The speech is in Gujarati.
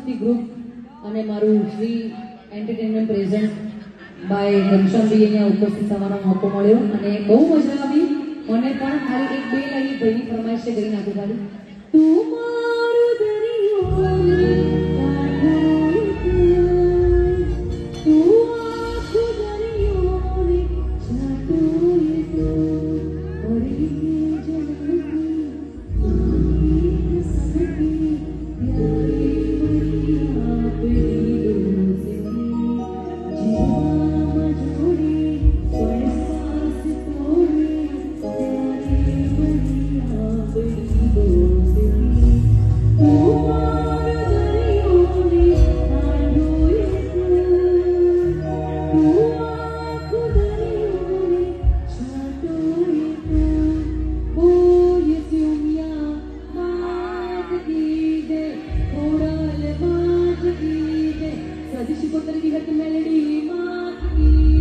360 ગ્રુપ અને મારું શ્રી એન્ટરટેનમેન્ટ પ્રેઝન્ટ બાય ઘનશ્યામભાઈ અહીંયા ઉપસ્થિત થવાનો મોકો મળ્યો અને બહુ મજા આવી મને પણ. ખાલી એક બે લાઈન ભાઈની ફરમાઈશ છે, કરી નાખું ખાલી. તું મારું દરિયો melody